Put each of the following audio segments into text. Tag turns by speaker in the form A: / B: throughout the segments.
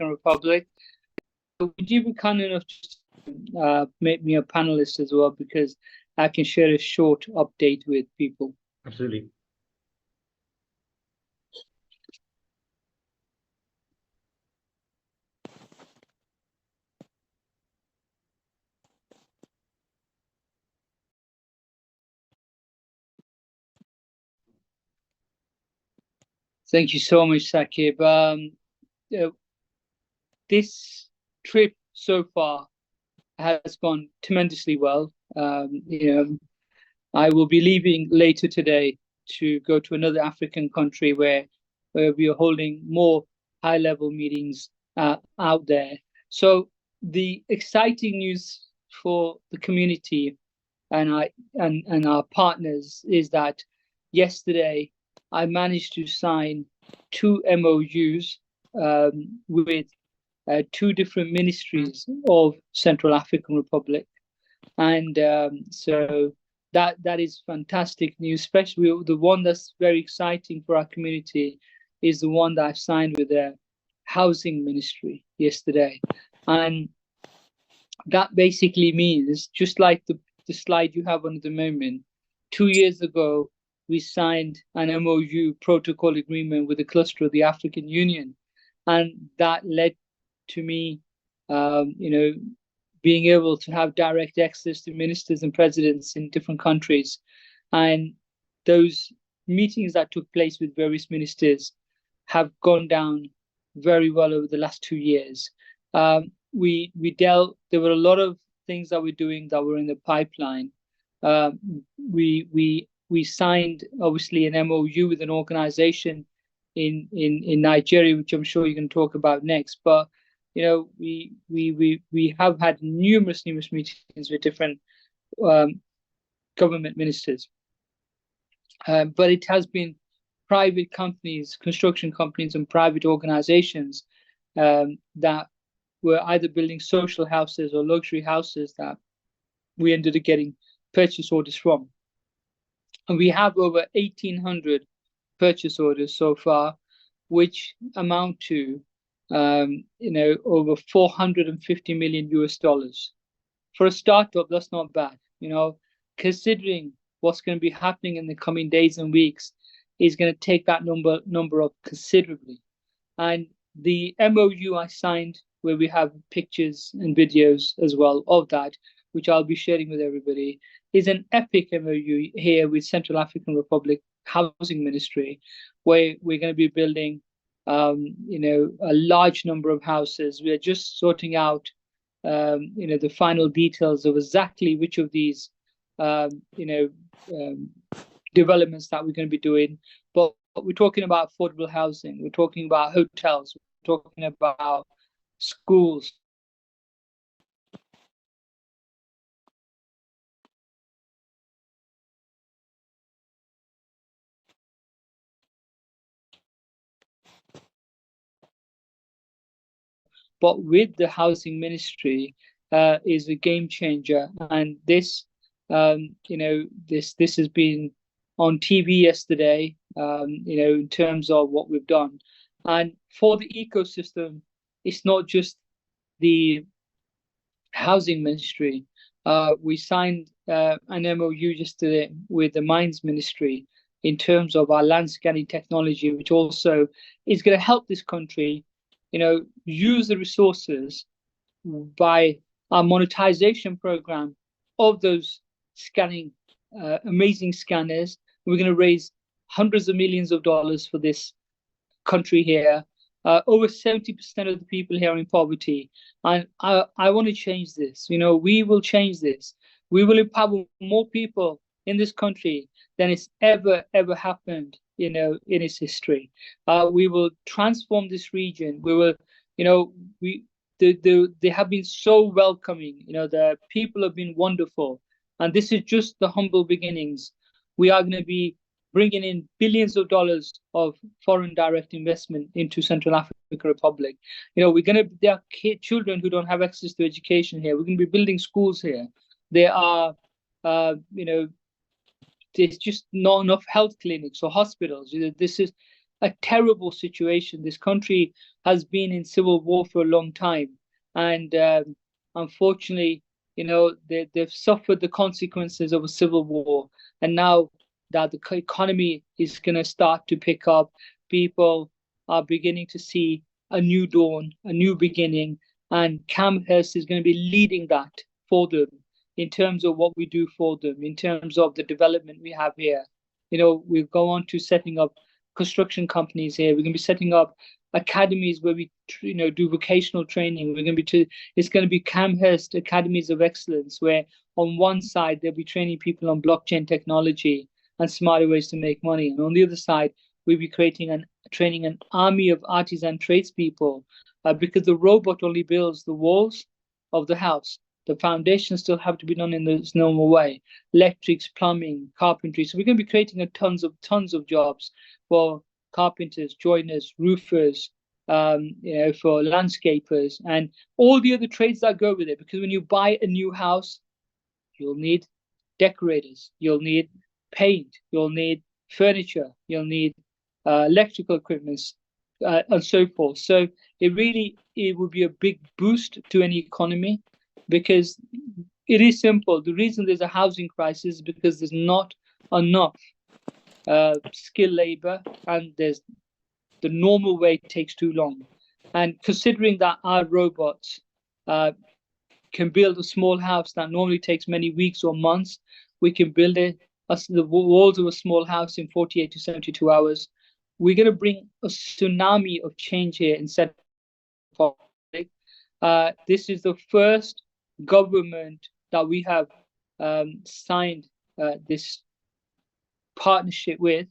A: Republic. So would you be kind enough to make me a panelist as well, because I can share a short update with people?
B: Absolutely.
A: Thank you so much, Saqib. This trip so far has gone tremendously well. I will be leaving later today to go to another African country where we are holding more high-level meetings out there. So the exciting news for the community and our partners is that yesterday I managed to sign 2 MOUs with 2 different ministries of Central African Republic, and so that is fantastic news. Especially the one that's very exciting for our community is the one that I've signed with the housing ministry yesterday, and that basically means, just like the slide you have on at the moment, 2 years ago we signed an MOU protocol agreement with a cluster of the African Union, and that led to me, being able to have direct access to ministers and presidents in different countries. And those meetings that took place with various ministers have gone down very well over the last 2 years. There were a lot of things that we're doing that were in the pipeline. We signed, obviously, an MOU with an organization in Nigeria, which I'm sure you can talk about next. But we have had numerous meetings with different government ministers, but it has been private companies, construction companies, and private organizations that were either building social houses or luxury houses that we ended up getting purchase orders from. And we have over 1,800 purchase orders so far, which amount to over $450 million US. For a startup, that's not bad. Considering what's going to be happening in the coming days and weeks, is going to take that number up considerably. And the MOU I signed, where we have pictures and videos as well of that, which I'll be sharing with everybody, is an epic MOU here with Central African Republic Housing Ministry, where we're going to be building a large number of houses. We are just sorting out the final details of exactly which of these developments that we're going to be doing. But we're talking about affordable housing, we're talking about hotels, we're talking about schools. But with the housing ministry is a game changer, and this has been on TV yesterday, in terms of what we've done. And for the ecosystem, it's not just the housing ministry. We signed an MOU yesterday with the mines ministry in terms of our land scanning technology, which also is going to help this country use the resources by our monetization program of those scanning, amazing scanners. We're going to raise hundreds of millions of dollars for this country here. Over 70% of the people here are in poverty. And I want to change this. We will change this. We will empower more people in this country than it's ever happened in its history. We will transform this region. We will, they have been so welcoming. The people have been wonderful, and this is just the humble beginnings. We are going to be bringing in billions of dollars of foreign direct investment into Central African Republic. There are children who don't have access to education here. We're going to be building schools here. There are, there's just not enough health clinics or hospitals. a terrible situation. This country has been in civil war for a long time, and unfortunately, they've suffered the consequences of a civil war. And now that the economy is going to start to pick up, people are beginning to see a new dawn, a new beginning, and CAMHIRST is going to be leading that for them in terms of what we do for them, in terms of the development we have here. We'll go on to setting up construction companies here. We're going to be setting up academies where we, do vocational training. It's going to be CAMHIRST Academies of Excellence, where on one side they'll be training people on blockchain technology and smarter ways to make money, and on the other side we'll be training an army of artisan tradespeople, because the robot only builds the walls of the house. The foundations still have to be done in this normal way: electrics, plumbing, carpentry. So we're going to be creating tons of jobs for carpenters, joiners, roofers, for landscapers, and all the other trades that go with it. Because when you buy a new house, you'll need decorators, you'll need paint, you'll need furniture, you'll need electrical equipment, and so forth. So it would be a big boost to any economy, because it is simple. The reason there's a housing crisis is because there's not enough skilled labor, and there's the normal way takes too long. And considering that our robots can build a small house that normally takes many weeks or months, we can build the walls of a small house in 48 to 72 hours. We're going to bring a tsunami of change here in Central Africa. This is the first government that we have signed this partnership with,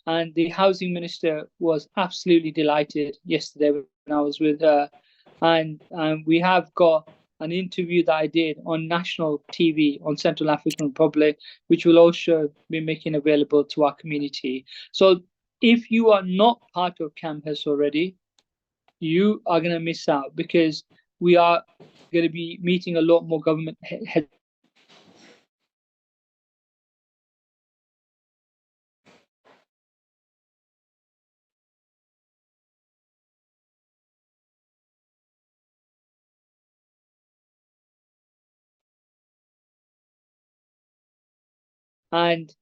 A: and the housing minister was absolutely delighted yesterday when I was with her. And we have got an interview that I did on national TV on Central African Republic, which will also be making available to our community. So if you are not part of CAMHIRST already, you are going to miss out, because we are going to be meeting a lot more government heads. And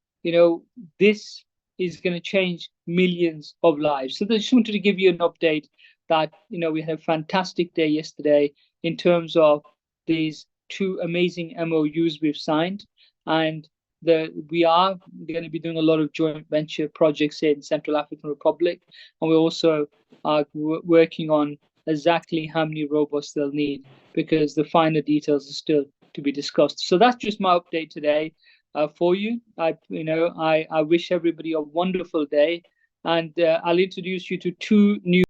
A: this is going to change millions of lives. So I just wanted to give you an update that we had a fantastic day yesterday in terms of these two amazing MOUs we've signed, and we are going to be doing a lot of joint venture projects in Central African Republic, and we also are working on exactly how many robots they'll need, because the finer details are still to be discussed. So that's just my update today for you. I wish everybody a wonderful day, and I'll introduce you to two new